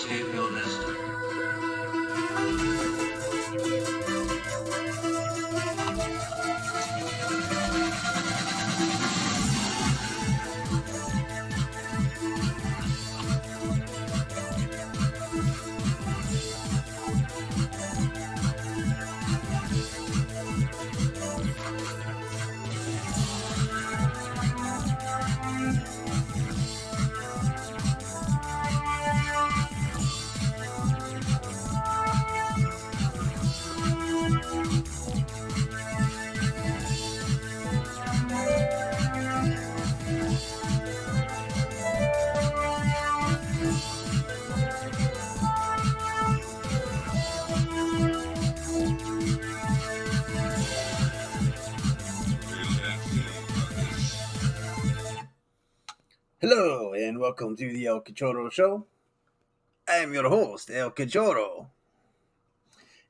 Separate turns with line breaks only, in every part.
Save your nest.
Hello and welcome to the El Cachorro Show. I am your host, El Cachorro.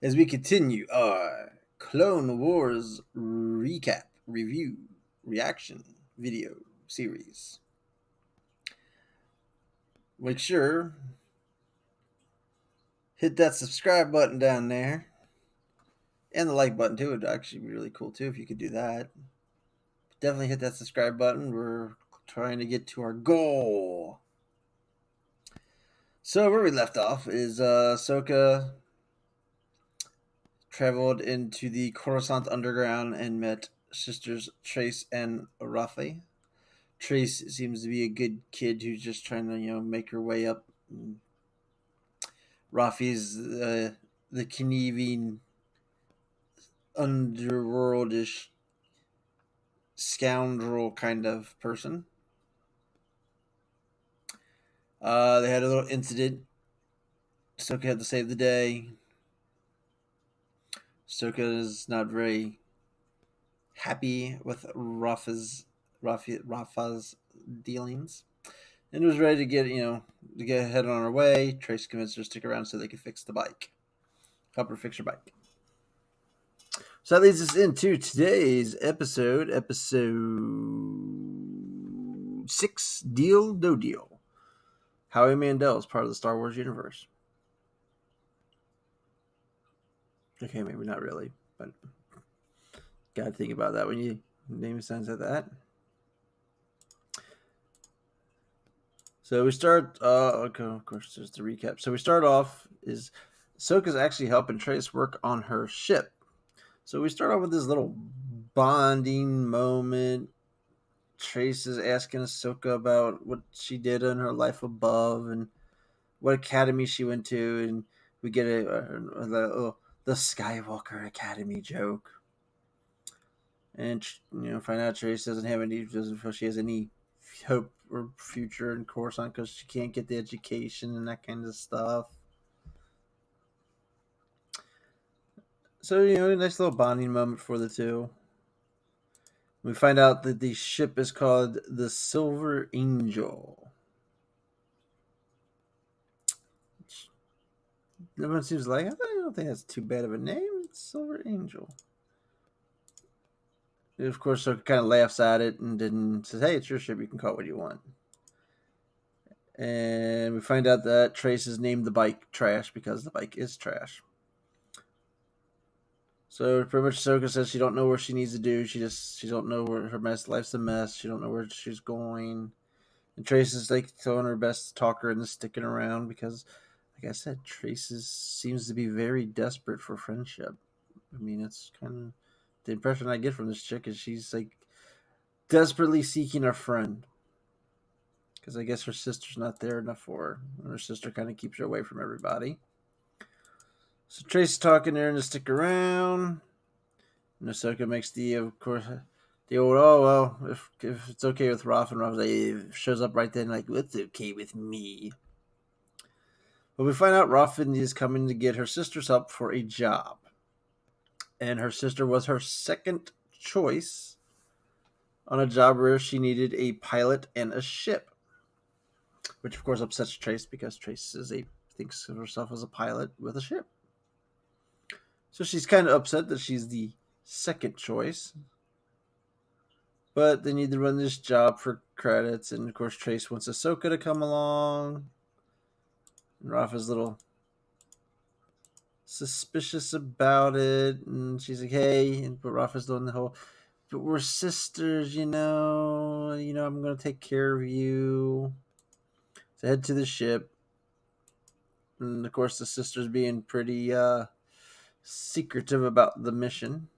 As we continue our Clone Wars recap, review, reaction video series. Make sure hit that subscribe button down there and the like button too. It'd actually be really cool too if you could do that. Definitely hit that subscribe button. We're trying to get to our goal. So where we left off is Ahsoka traveled into the Coruscant underground and met sisters Trace and Rafi. Trace seems to be a good kid who's just trying to, make her way up. Rafi's the conniving, underworldish scoundrel kind of person. They had a little incident. Ahsoka had to save the day. Ahsoka is not very happy with Rafa's dealings, and was ready to get head on her way. Trace convinced her to stick around so they could fix the bike, help her fix her bike. So that leads us into today's episode 6, Deal No Deal. Howie Mandel is part of the Star Wars universe. Okay, maybe not really, but gotta think about that when you name signs like that. So we start. Okay, of course, there's the recap. So we start off is Ahsoka's actually helping Trace work on her ship. So we start off with this little bonding moment. Trace is asking Ahsoka about what she did in her life above and what academy she went to, and we get the Skywalker Academy joke. And find out Trace doesn't feel she has any hope or future in Coruscant because she can't get the education and that kind of stuff. So a nice little bonding moment for the two. We find out that the ship is called the Silver Angel. Everyone seems like, I don't think that's too bad of a name. It's Silver Angel. And of course, Ahsoka kind of laughs at it and then says, "Hey, it's your ship. You can call it what you want." And we find out that Trace has named the bike Trash because the bike is trash. So pretty much Ahsoka says she don't know what she needs to do. She don't know where her life's a mess. She don't know where she's going. And Trace is like throwing her best to talk her into sticking around because, like I said, Trace seems to be very desperate for friendship. I mean, it's kind of the impression I get from this chick is she's like desperately seeking a friend. Because I guess her sister's not there enough for her. And her sister kind of keeps her away from everybody. So Trace is talking to her to stick around. And Ahsoka makes the old, oh, well, if it's okay with Raph, and Raph's like, shows up right then, like, it's okay with me. But we find out Raffin is coming to get her sister's help for a job. And her sister was her second choice on a job where she needed a pilot and a ship. Which, of course, upsets Trace because Trace thinks of herself as a pilot with a ship. So she's kind of upset that she's the second choice. But they need to run this job for credits. And, of course, Trace wants Ahsoka to come along. And Rafa's a little suspicious about it, and she's like, "Hey," but Rafa's doing the whole, "But we're sisters, you know. I'm gonna take care of you." So head to the ship, and of course the sisters being pretty secretive about the mission.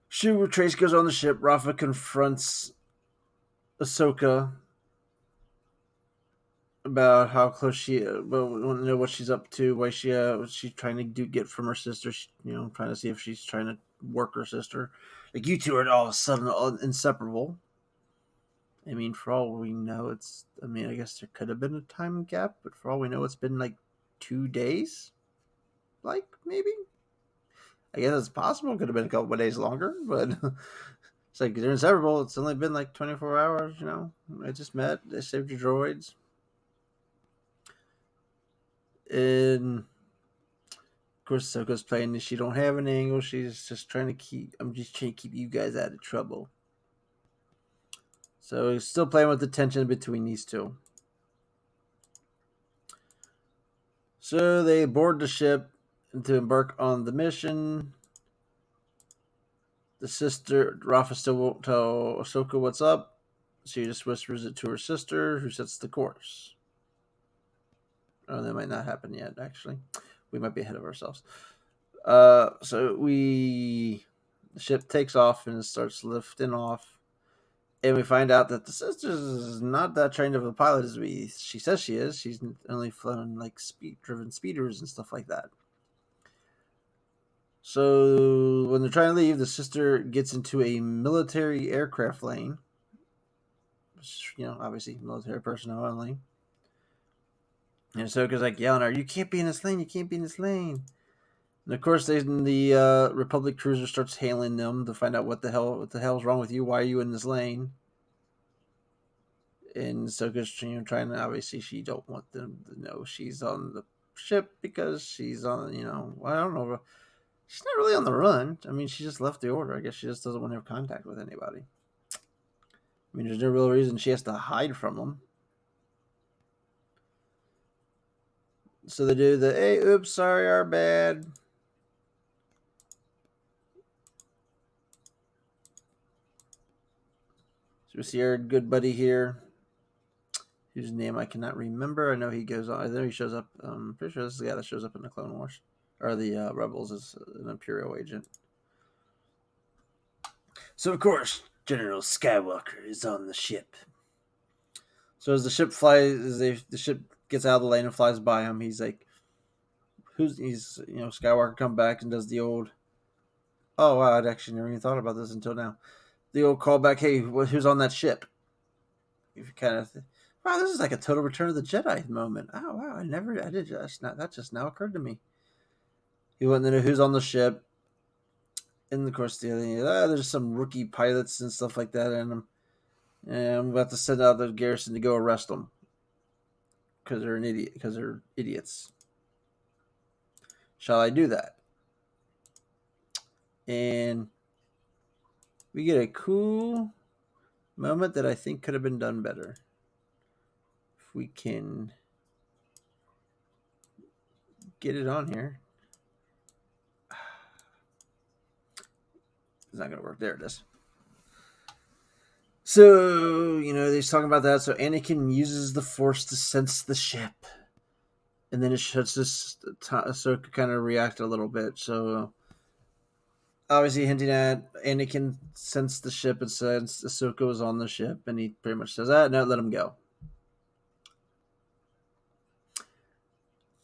Trace goes on the ship. Rafa confronts Ahsoka about how close we want to know what she's up to, why she's trying to get from her sister. Trying to see if she's trying to work her sister. Like, you two are all of a sudden inseparable. I mean, for all we know, I guess there could have been a time gap, but for all we know, it's been like 2 days. Like, maybe. I guess it's possible. It could have been a couple of days longer, but it's like they're inseparable. It's only been like 24 hours. I just met. They saved your droids. And of course, Ahsoka's playing that she don't have an angle. She's just trying to keep. I'm just trying to keep you guys out of trouble. So he's still playing with the tension between these two. So they board the ship to embark on the mission. The sister, Rafa, still won't tell Ahsoka what's up. She just whispers it to her sister, who sets the course. Oh, that might not happen yet, actually. We might be ahead of ourselves. The ship takes off and starts lifting off. And we find out that the sister is not that trained of a pilot as she says she is. She's only flown like driven speeders and stuff like that. So when they're trying to leave, the sister gets into a military aircraft lane. Obviously military personnel only. And Ahsoka's like yelling at her, "You can't be in this lane! You can't be in this lane!" And of course, the Republic cruiser starts hailing them to find out what the hell's wrong with you. Why are you in this lane? And Ahsoka's trying to, obviously she don't want them to know she's on the ship because she's on, I don't know. She's not really on the run. I mean, she just left the order. I guess she just doesn't want to have contact with anybody. I mean, there's no real reason she has to hide from them. So they do the, "Hey, oops, sorry, our bad." So we see our good buddy here, whose name I cannot remember. I know he goes on. I know he shows up. I'm pretty sure this is the guy that shows up in the Clone Wars. Or the Rebels as an Imperial agent. So, of course, General Skywalker is on the ship. So as the ship gets out of the lane and flies by him, he's like, Skywalker come back and does the old, "Oh, wow, I'd actually never even thought about this until now." The old callback, "Hey, who's on that ship?" If you kind of wow, this is like a total Return of the Jedi moment. Oh, wow, that just now occurred to me. He wanted to know who's on the ship. And of course, there's some rookie pilots and stuff like that in them. And I'm about to send out the garrison to go arrest them because they're idiots. Shall I do that? And we get a cool moment that I think could have been done better. If we can get it on here. It's not going to work. There it is. So, they're talking about that. So Anakin uses the Force to sense the ship. And then it shuts this. Ahsoka kind of react a little bit. So, obviously hinting at Anakin sensed the ship and said Ahsoka was on the ship. And he pretty much says, no, let him go.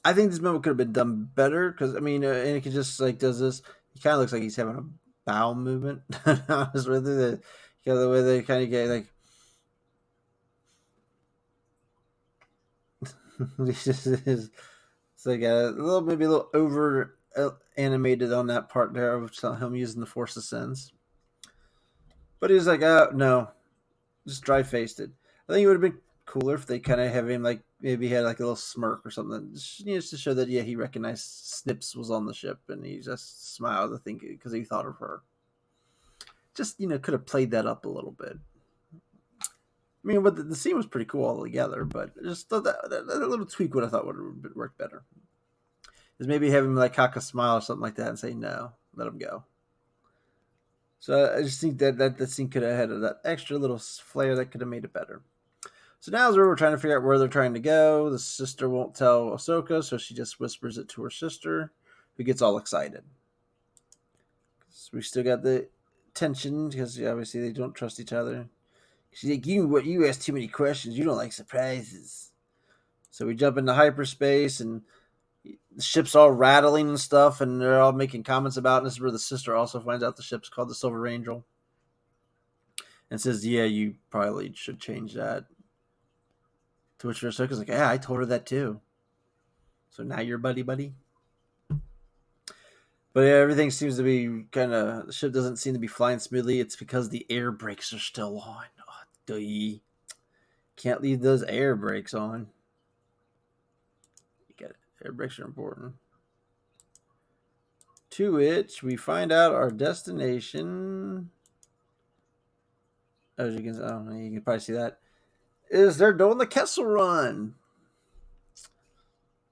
I think this moment could have been done better because, Anakin just does this. He kind of looks like he's having a bowel movement. Honest with you, the way they kind of get it's like maybe a little over animated on that part there of him using the Force Ascends. But he's like, no, just dry faced it. I think it would have been cooler if they kind of have him maybe had a little smirk or something, just to show that he recognized Snips was on the ship and he just smiled, I think, because he thought of her. Just could have played that up a little bit. I mean, but the scene was pretty cool altogether, but just that little tweak would I thought would have worked better. Is maybe having like cock a smile or something like that and say no, let him go. So I just think that scene could have had that extra little flair that could have made it better. So now is where we're trying to figure out where they're trying to go. The sister won't tell Ahsoka, so she just whispers it to her sister, who gets all excited. So we still got the tension because obviously they don't trust each other. She's like, you ask too many questions. You don't like surprises. So we jump into hyperspace and the ship's all rattling and stuff, and they're all making comments about it. And this is where the sister also finds out the ship's called the Silver Angel and says, yeah, you probably should change that. To which Ahsoka's like, yeah, I told her that too. So now you're buddy. But yeah, everything seems to be kind of, the ship doesn't seem to be flying smoothly. It's because the air brakes are still on. Oh, duh. Can't leave those air brakes on. You got it. Air brakes are important. To which we find out our destination. As you can probably see that. Is they're doing the Kessel Run.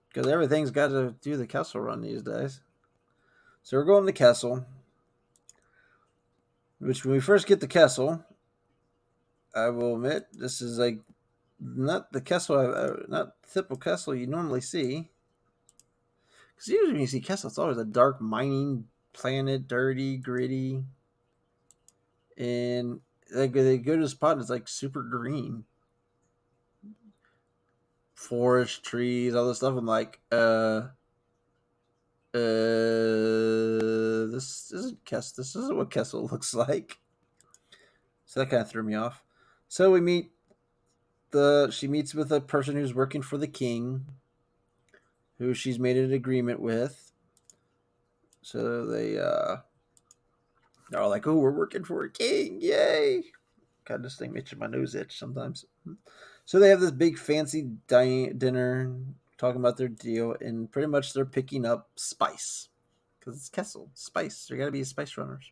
Because everything's got to do the Kessel Run these days. So we're going to Kessel. Which when we first get to Kessel, I will admit this is like not the Kessel, not the typical Kessel you normally see. Because usually when you see Kessel, it's always a dark mining planet, dirty, gritty, and they go to the spot and it's like super green, forest, trees, all this stuff. I'm like, this isn't Kessel. This isn't what Kessel looks like. So that kind of threw me off. So we meet she meets with a person who's working for the king, who she's made an agreement with. So they're all like, "Oh, we're working for a king! Yay!" God, this thing makes my nose itch sometimes. So they have this big fancy dinner, talking about their deal, and pretty much they're picking up spice because it's Kessel spice. There got to be spice runners,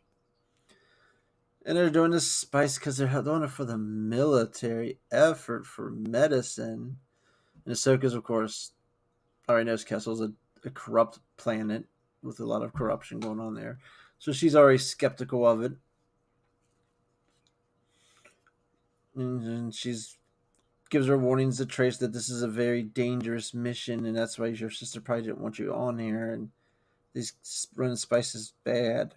and they're doing this spice because they're doing it for the military effort for medicine. And Ahsoka's, of course, already knows Kessel's a corrupt planet with a lot of corruption going on there. So she's already skeptical of it. And she's gives her warnings to Trace that this is a very dangerous mission, and that's why your sister probably didn't want you on here, and these running spice is bad.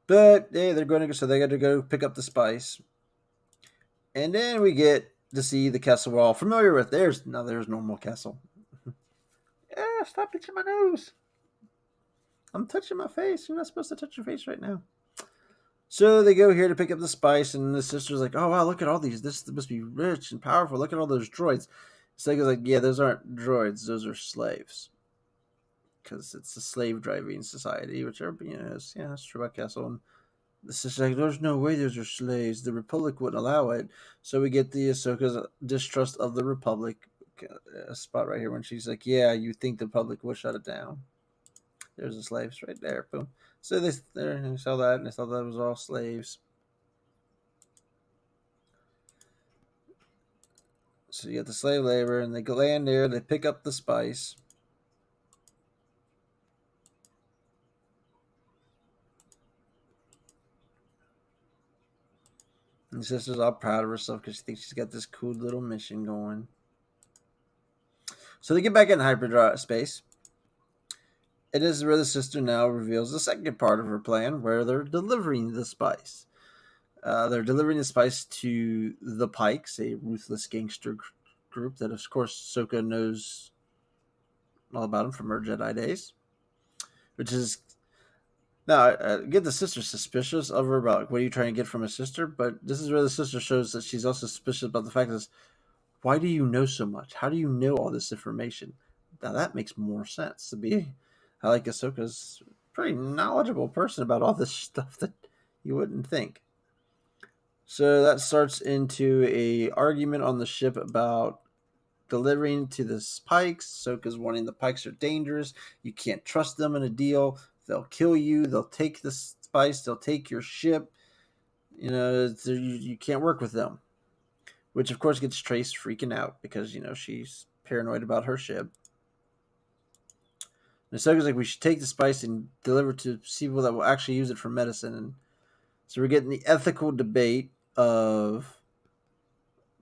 But hey, they're going to go, so they got to go pick up the spice. And then we get to see the Kessel we're all familiar with. There's normal Kessel. Yeah, stop itching my nose. I'm touching my face. You're not supposed to touch your face right now. So they go here to pick up the spice, and the sister's like, "Oh wow, look at all these. This must be rich and powerful. Look at all those droids." So goes like, "Yeah, those aren't droids. Those are slaves, because it's a slave driving society." Which that's true about Castle. And the sister's like, "There's no way those are slaves. The Republic wouldn't allow it." So we get the Ahsoka's distrust of the Republic spot right here when she's like, "Yeah, you think the Republic would shut it down?" There's the slaves right there. Boom. So they saw that, and they thought that was all slaves. So you get the slave labor, and they land there. They pick up the spice. And the sister's all proud of herself because she thinks she's got this cool little mission going. So they get back in hyperspace. It is where the sister now reveals the second part of her plan, where they're delivering the spice. They're delivering the spice to the Pikes, a ruthless gangster group that, of course, Ahsoka knows all about them from her Jedi days. Which is now get the sister suspicious of her about what are you trying to get from a sister, but this is where the sister shows that she's also suspicious about the fact that why do you know so much? How do you know all this information? Now that makes more sense to be. I like Ahsoka's a pretty knowledgeable person about all this stuff that you wouldn't think. So that starts into a argument on the ship about delivering to the Pikes. Ahsoka's warning the Pikes are dangerous. You can't trust them in a deal. They'll kill you. They'll take the spice. They'll take your ship. you can't work with them. Which, of course, gets Trace freaking out because, she's paranoid about her ship. And Ahsoka's like, we should take the spice and deliver it to people that will actually use it for medicine. And so we're getting the ethical debate of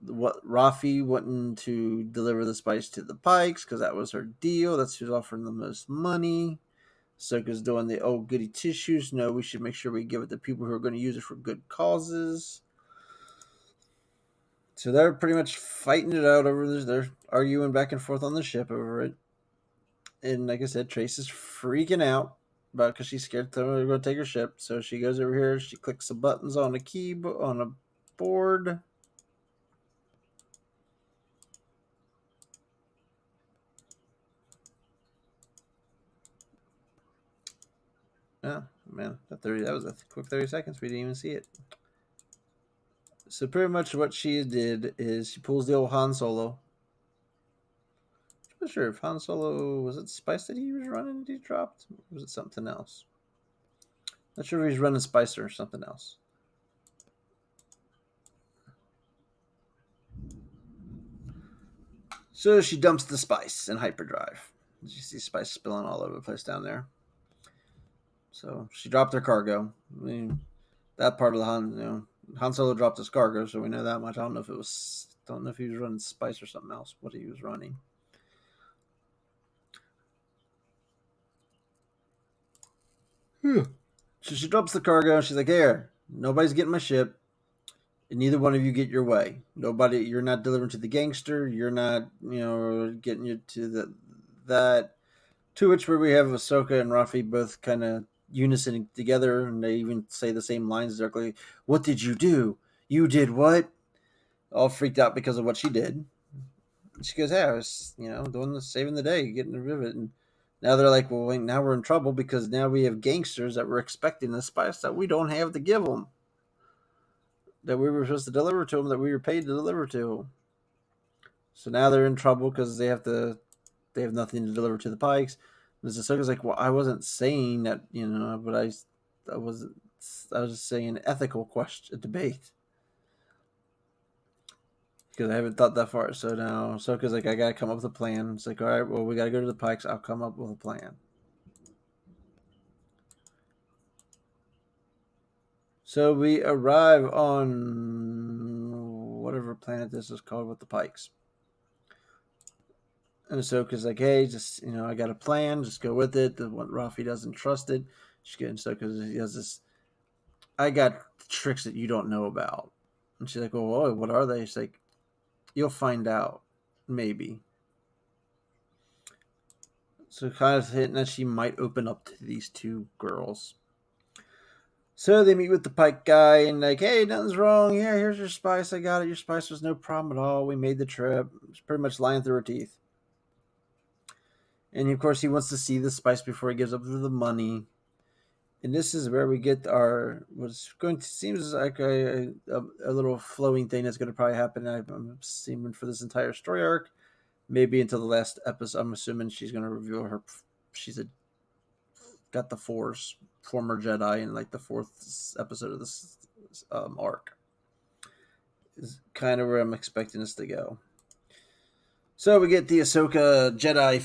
what Rafi wanting to deliver the spice to the Pikes because that was her deal. That's who's offering the most money. Ahsoka's doing the goody tissues. No, we should make sure we give it to people who are going to use it for good causes. So they're pretty much fighting it out over this. They're arguing back and forth on the ship over it. And like I said, Trace is freaking out about because she's scared they're going to take her ship. So she goes over here. She clicks the buttons on a on a board. Oh man, that was a quick 30 seconds. We didn't even see it. So pretty much what she did is she pulls the old Han Solo. I'm not sure if Han Solo was it Spice that he was running. He dropped. Or was it something else? Not sure if he's running Spicer or something else. So she dumps the spice in hyperdrive. You see spice spilling all over the place down there. So she dropped her cargo. I mean, that part of the Han Solo dropped his cargo, so we know that much. I don't know if he was running spice or something else. What he was running. So she drops the cargo and she's like, "Here, nobody's getting my ship. And neither one of you get your way. Nobody, you're not delivering to the gangster. You're not, getting you to that." To which where we have Ahsoka and Rafi both kind of unison together, and they even say the same lines directly. What did you do? You did what? All freaked out because of what she did. And she goes, "Hey, I was, doing the saving the day, getting rid of it." And now they're like, "Well, wait, now we're in trouble because now we have gangsters that we're expecting the spice that we don't have to give them, that we were supposed to deliver to them, that we were paid to deliver to them." So now they're in trouble because they have nothing to deliver to the Pikes. And Ahsoka's like, "Well, I wasn't saying that, but I wasn't. I was just saying an ethical question, a debate, because I haven't thought that far." So now Ahsoka's like, "I gotta come up with a plan." It's like, "All right, well, we gotta go to the Pikes. I'll come up with a plan." So we arrive on whatever planet this is called with the Pikes. And Ahsoka's like, "Hey, just I got a plan. Just go with it." The one Rafi doesn't trust it. She's getting Ahsoka. He has this. I got tricks that you don't know about. And she's like, "Well, what are they?" She's like, "You'll find out, maybe." So kind of hinting that she might open up to these two girls. So they meet with the Pike guy and like, "Hey, nothing's wrong. Yeah, here's your spice. I got it. Your spice was no problem at all. We made the trip." It's pretty much lying through her teeth. And of course, he wants to see the spice before he gives up the money. And this is where we get our what's going to seems like a little flowing thing that's going to probably happen. I'm assuming for this entire story arc, maybe until the last episode. I'm assuming she's going to reveal her. She's got the Force, former Jedi, in like the fourth episode of this arc. Is kind of where I'm expecting this to go. So we get the Ahsoka Jedi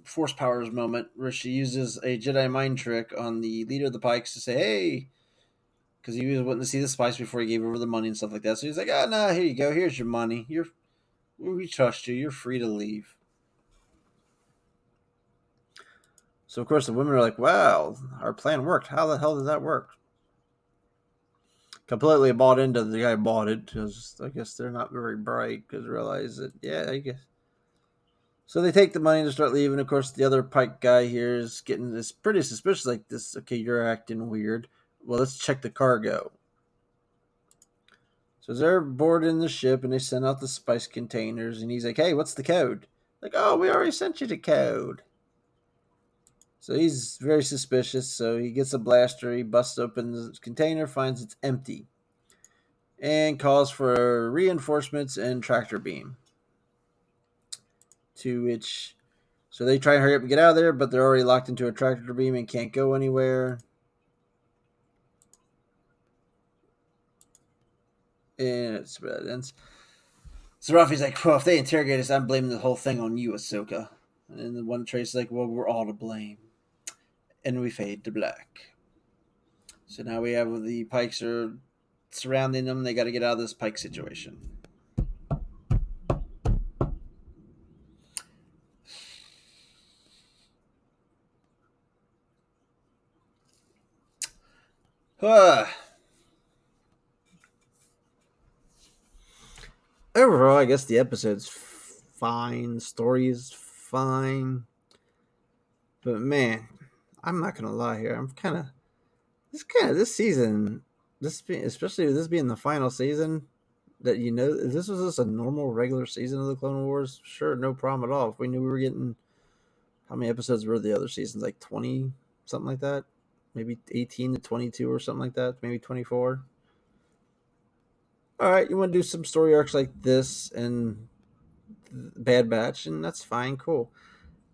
Force powers moment where she uses a Jedi mind trick on the leader of the Pikes to say, "Hey," because he was wanting to see the spice before he gave over the money and stuff like that. So he's like, "Ah, oh, no, here you go. Here's your money. We trust you. You're free to leave." So of course the women are like, "Wow, our plan worked. How the hell did that work?" Completely bought into the guy bought it because I guess they're not very bright because realize that I guess. So they take the money to start leaving. Of course, the other Pike guy here is getting this pretty suspicious. Like this, okay, you're acting weird. Well, let's check the cargo. So they're boarding the ship and they send out the spice containers. And he's like, "Hey, what's the code?" Like, "Oh, we already sent you the code." So he's very suspicious. So he gets a blaster. He busts open the container, finds it's empty, and calls for reinforcements and tractor beam. To which, so they try and hurry up and get out of there, but they're already locked into a tractor beam and can't go anywhere. And it's ends. So Ruffy's like, well, if they interrogate us, I'm blaming the whole thing on you, Ahsoka. And the one Trace's like, well, we're all to blame. And we fade to black. So now we have the Pikes are surrounding them. They got to get out of this Pike situation. Overall, I guess the episode's fine. The story is fine. But man, I'm not gonna lie here. I'm this season, especially with this being the final season, that if this was just a normal regular season of the Clone Wars, sure, no problem at all. If we knew we were getting how many episodes were the other seasons, like 20, something like that, maybe 18 to 22 or something like that, maybe 24. All right, you want to do some story arcs like this and Bad Batch, and that's fine, cool.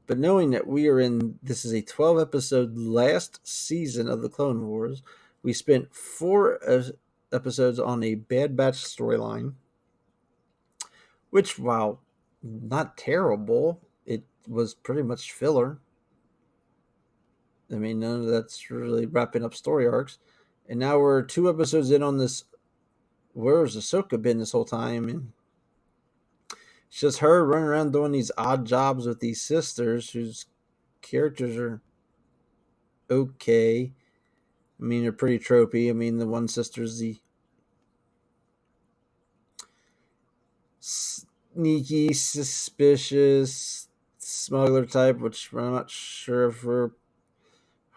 But knowing that this is a 12 episode last season of the Clone Wars, we spent 4 episodes on a Bad Batch storyline, which, while not terrible, it was pretty much filler. I mean, none of that's really wrapping up story arcs. And now we're 2 episodes in on this. Where's Ahsoka been this whole time? And it's just her running around doing these odd jobs with these sisters whose characters are okay. I mean, they're pretty tropey. I mean, the one sister's the sneaky, suspicious smuggler type, which I'm not sure if her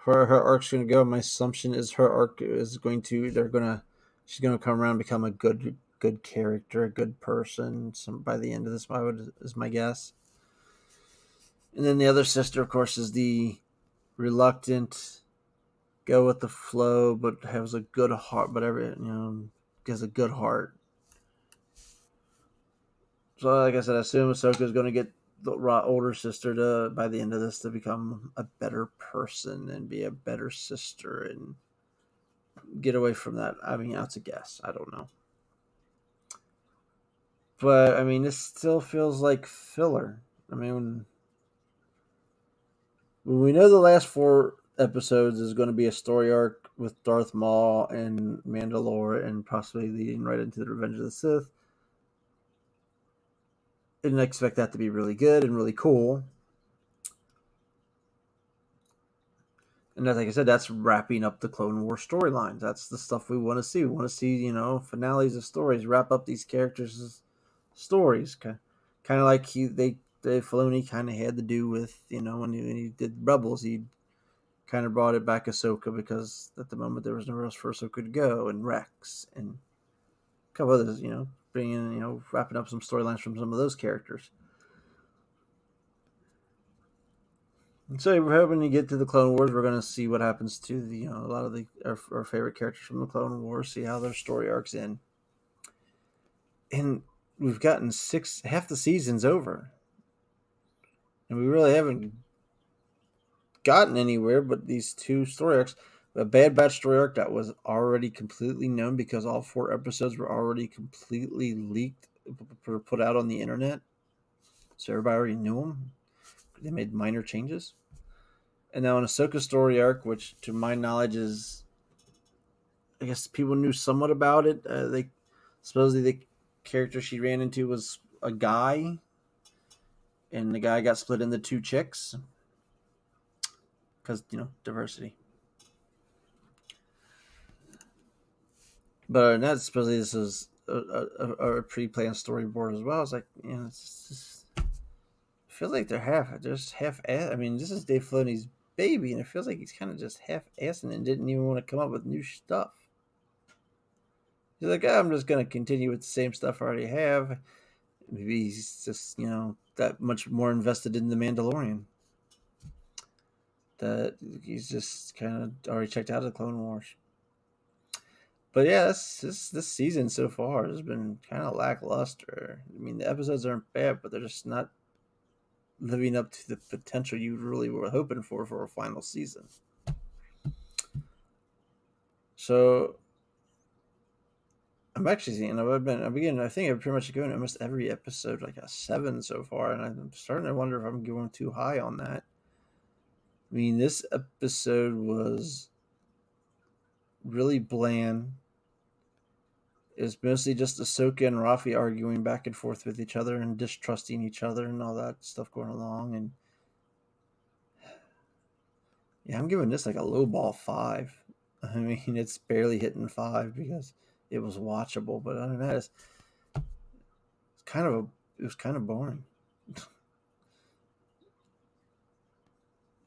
arc's going to go. My assumption is her arc is going to she's going to come around and become a good character, a good person. By the end of this, is my guess. And then the other sister, of course, is the reluctant, go with the flow, but has a good heart. But has a good heart. So, like I said, I assume Ahsoka is going to get the older sister to, by the end of this, to become a better person and be a better sister and get away from that. I mean, that's a guess. I don't know. But, I mean, this still feels like filler. I mean, when we know the last 4 episodes is going to be a story arc with Darth Maul and Mandalore and possibly leading right into the Revenge of the Sith, I didn't expect that to be really good and really cool. And like I said, that's wrapping up the Clone War storylines. That's the stuff we want to see. We want to see, finales of stories, wrap up these characters' stories. Kind of like Filoni kind of had to do with, when he did Rebels, he kind of brought it back Ahsoka because at the moment there was nowhere else for Ahsoka to go, and Rex and a couple others, bringing in, wrapping up some storylines from some of those characters. So we're hoping to get to the Clone Wars. We're going to see what happens to a lot of our favorite characters from the Clone Wars. See how their story arcs in, and we've gotten half the season's over, and we really haven't gotten anywhere. But these 2 story arcs, a Bad Batch story arc that was already completely known because all 4 episodes were already completely leaked, put out on the internet, so everybody already knew them. They made minor changes. And now an Ahsoka story arc, which to my knowledge is, I guess people knew somewhat about it. They supposedly the character she ran into was a guy, and the guy got split into 2 chicks because diversity. But not supposedly this is a pre-planned storyboard as well. It's like it's just, I feel like they're just half. I mean, this is Dave Filoni's baby, and it feels like he's kind of just half-assing and didn't even want to come up with new stuff. He's like, I'm just going to continue with the same stuff I already have. Maybe he's just, that much more invested in The Mandalorian. That he's just kind of already checked out of the Clone Wars. But yeah, this season so far has been kind of lackluster. I mean, the episodes aren't bad, but they're just not living up to the potential you really were hoping for a final season. So I'm actually seeing. I think I've pretty much given almost every episode like a 7 so far, and I'm starting to wonder if I'm going too high on that. I mean, this episode was really bland. It's mostly just Ahsoka and Rafi arguing back and forth with each other and distrusting each other and all that stuff going along. And yeah, I'm giving this like a low ball 5. I mean, it's barely hitting 5 because it was watchable, but other than that, it was kind of boring.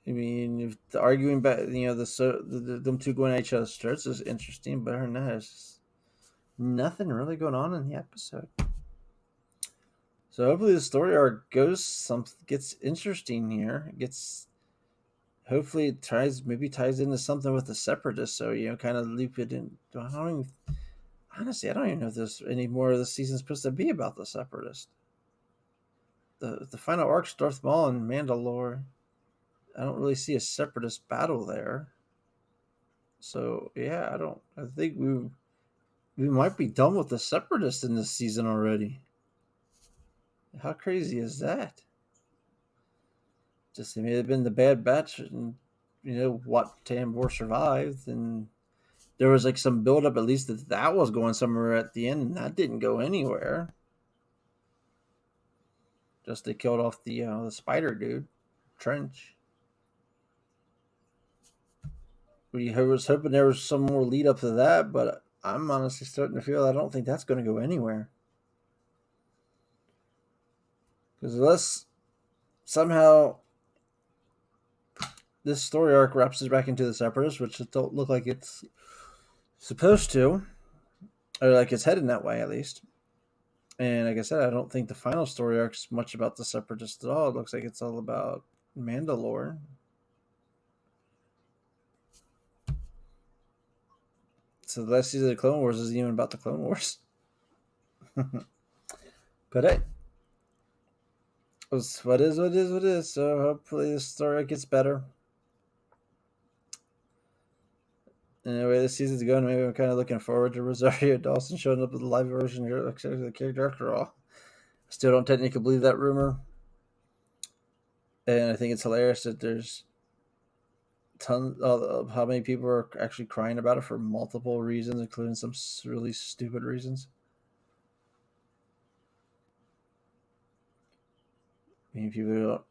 I mean, if the arguing back, them two going at each other's throats is interesting, but other than that, there's nothing really going on in the episode. So hopefully the story arc gets interesting here. Hopefully it ties into something with the separatists. So kind of loop it in. Honestly, I don't even know if there's any more of the season supposed to be about the separatists. The final arc's Darth Maul and Mandalore. I don't really see a separatist battle there. So yeah, I think we might be done with the separatists in this season already. How crazy is that? Just it may have been the Bad Batch, and what Tambor survived, and there was like some build up at least that was going somewhere at the end, and that didn't go anywhere. Just they killed off the spider dude, Trench. We was hoping there was some more lead up to that, but I'm honestly starting to feel I don't think that's going to go anywhere. Because unless somehow this story arc wraps us back into the Separatists, which it don't look like it's supposed to, or like it's heading that way at least. And like I said, I don't think the final story arc's much about the Separatists at all. It looks like it's all about Mandalore. So the last season of the Clone Wars isn't even about the Clone Wars. But hey, what is. So hopefully the story arc gets better. And the way this season's going, maybe I'm kind of looking forward to Rosario Dawson showing up with the live version of the character after all. Still don't technically believe that rumor. And I think it's hilarious that there's tons of how many people are actually crying about it for multiple reasons, including some really stupid reasons. I mean, people don't.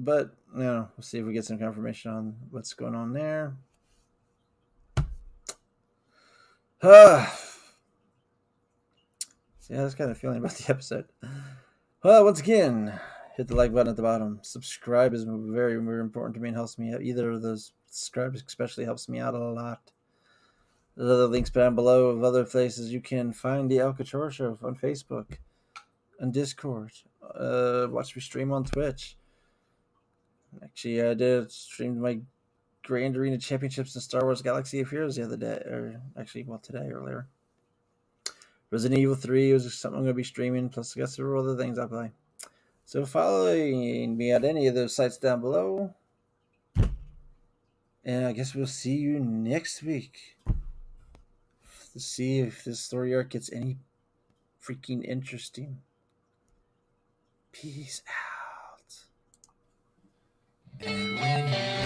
But, we'll see if we get some confirmation on what's going on there. Yeah, that's kind of feeling about the episode. Well, once again, hit the like button at the bottom. Subscribe is very, very important to me and helps me out. Either of those subscribes especially helps me out a lot. There's other links down below of other places you can find the Cachorro Show on Facebook and Discord. Watch me stream on Twitch. Actually, I did stream my Grand Arena Championships in Star Wars Galaxy of Heroes the other day, or actually, today earlier. Resident Evil 3 was something I'm going to be streaming, plus I got several other things I play. So following me at any of those sites down below. And I guess we'll see you next week to see if this story arc gets any freaking interesting. Peace out. And when you